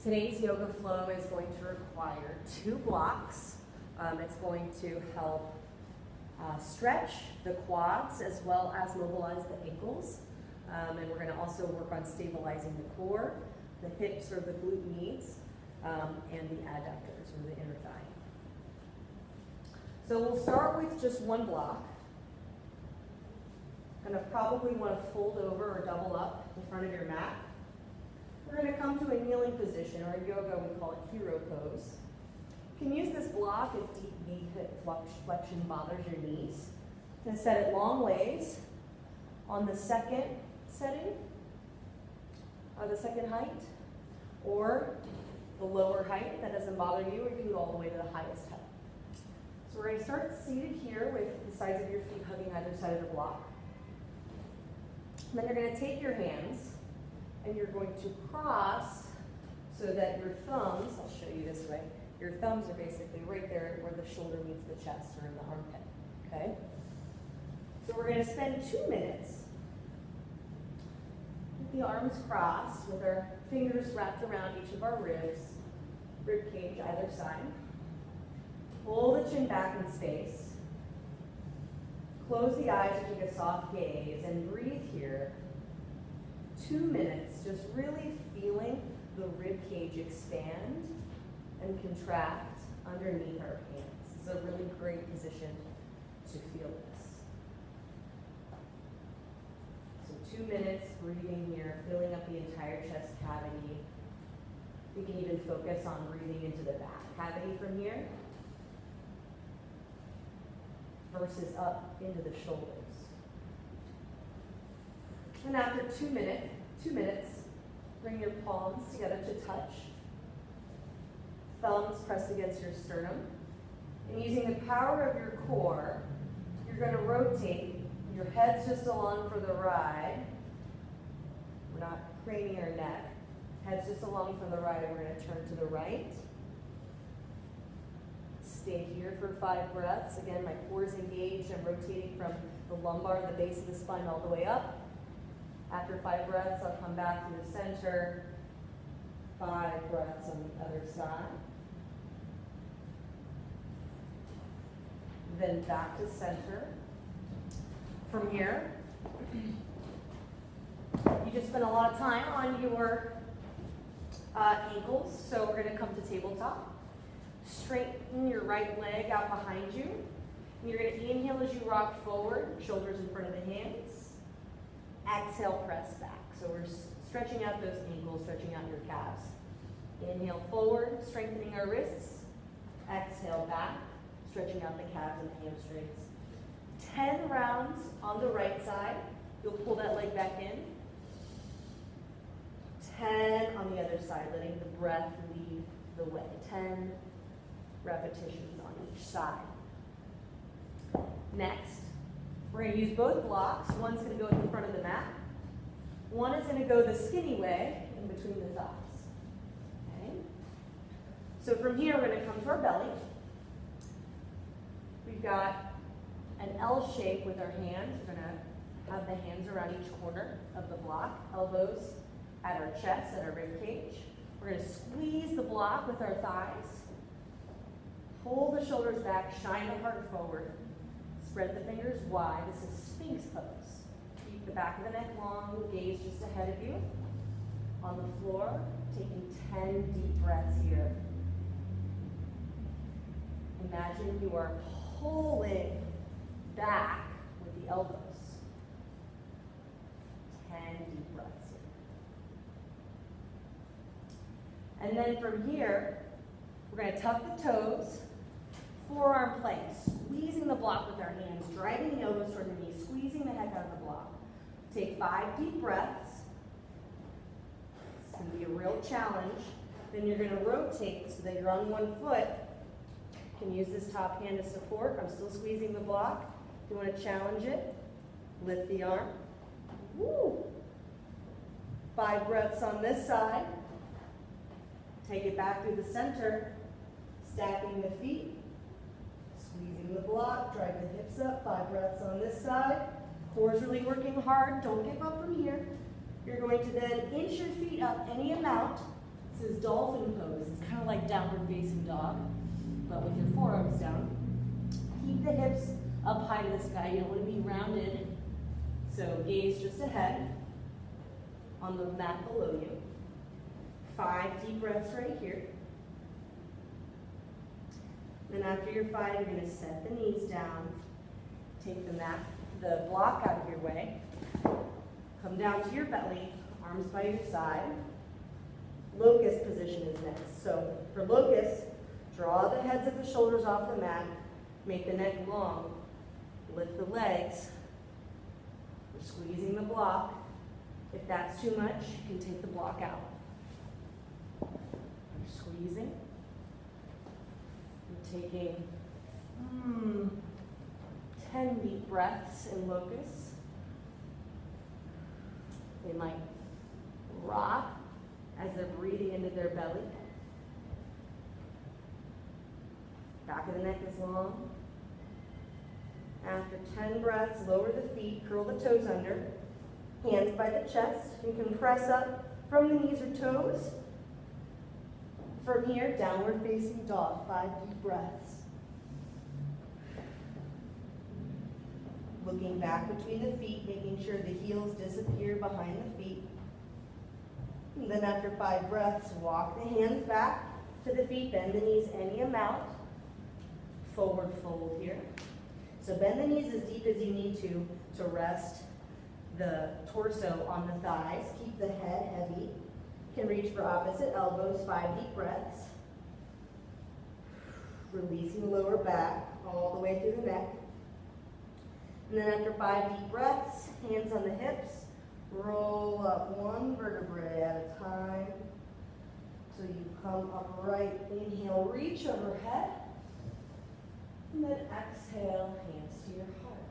Today's yoga flow is going to require 2 blocks. It's going to help stretch the quads as well as mobilize the ankles. And we're going to also work on stabilizing the core, the hips or the glute medius, and the adductors or the inner thigh. So we'll start with just 1 block. Going to probably want to fold over or double up in front of your mat. We're going to come to a kneeling position, or in yoga we call it hero pose. You can use this block if deep knee hip flexion bothers your knees. And set it long ways on the second setting, the second height, or the lower height that doesn't bother you, or you can go all the way to the highest height. So we're going to start seated here with the sides of your feet hugging either side of the block. And then you're going to take your hands and you're going to cross so that your thumbs, I'll show you this way, your thumbs are basically right there where the shoulder meets the chest or in the armpit, okay? So we're going to spend 2 minutes with the arms crossed with our fingers wrapped around each of our ribs, rib cage either side. Pull the chin back in space. Close the eyes or take a soft gaze and breathe here. 2 minutes, just really feeling the rib cage expand and contract underneath our hands. It's a really great position to feel this. So 2 minutes breathing here, filling up the entire chest cavity. We can even focus on breathing into the back cavity from here versus up into the shoulders. And after 2 minutes, bring your palms together to touch. Thumbs pressed against your sternum. And using the power of your core, you're going to rotate. Your head's just along for the ride. We're not craning our neck. Head's just along for the ride. We're going to turn to the right. Stay here for 5 breaths. Again, my core is engaged. I'm rotating from the lumbar, the base of the spine, all the way up. After 5 breaths, I'll come back to the center. 5 breaths on the other side. Then back to center. From here, you just spent a lot of time on your ankles, so we're going to come to tabletop. Straighten your right leg out behind you. And you're going to inhale as you rock forward, shoulders in front of the hands. Exhale, press back. So we're stretching out those ankles, stretching out your calves. Inhale forward, strengthening our wrists. Exhale back, stretching out the calves and the hamstrings. 10 rounds on the right side. You'll pull that leg back in. 10 on the other side, letting the breath lead the way. 10 repetitions on each side. Next, we're going to use both blocks. One's going to go at the front of the mat. One is going to go the skinny way in between the thighs. Okay? So from here, we're going to come to our belly. We've got an L shape with our hands. We're going to have the hands around each corner of the block, elbows at our chest, at our rib cage. We're going to squeeze the block with our thighs. Pull the shoulders back, shine the heart forward. Spread the fingers wide. This is Sphinx pose. Keep the back of the neck long, gaze just ahead of you. On the floor, taking 10 deep breaths here. Imagine you are pulling back with the elbows. 10 deep breaths here. And then from here, we're going to tuck the toes, forearm plank, squeezing the block with our hands, driving the elbows toward the knees, squeezing the heck out of the block. Take 5 deep breaths. It's going to be a real challenge. Then you're going to rotate so that you're on one foot. You can use this top hand to support. I'm still squeezing the block. If you want to challenge it, lift the arm. Woo! 5 breaths on this side. Take it back through the center, stacking the feet, squeezing the block, drive the hips up. 5 breaths on this side. Core's really working hard. Don't give up from here. You're going to then inch your feet up any amount, This is dolphin pose. It's kind of like downward facing dog, but with your forearms down. Keep the hips up high to the sky. You don't want to be rounded. So gaze just ahead on the mat below you. 5 deep breaths right here. Then after your 5, you're going to set the knees down. Take the block out of your way. Come down to your belly, arms by your side. Locust position is next. So for locust, draw the heads of the shoulders off the mat. Make the neck long. Lift the legs. We're squeezing the block. If that's too much, you can take the block out. We're squeezing. We're taking 10 deep breaths in locust. They might rock as they're breathing into their belly. Back of the neck is long. After 10 breaths, lower the feet, curl the toes under, hands by the chest. You can press up from the knees or toes. From here, downward facing dog, 5 deep breaths. Looking back between the feet, making sure the heels disappear behind the feet. And then after 5 breaths, walk the hands back to the feet, bend the knees any amount. Forward fold here. So bend the knees as deep as you need to rest the torso on the thighs. Keep the head heavy. You can reach for opposite elbows, 5 deep breaths. Releasing the lower back all the way through the neck. And then after 5 deep breaths, hands on the hips, roll up 1 vertebrae at a time. So you come upright. Inhale, reach overhead. And then exhale, hands to your heart.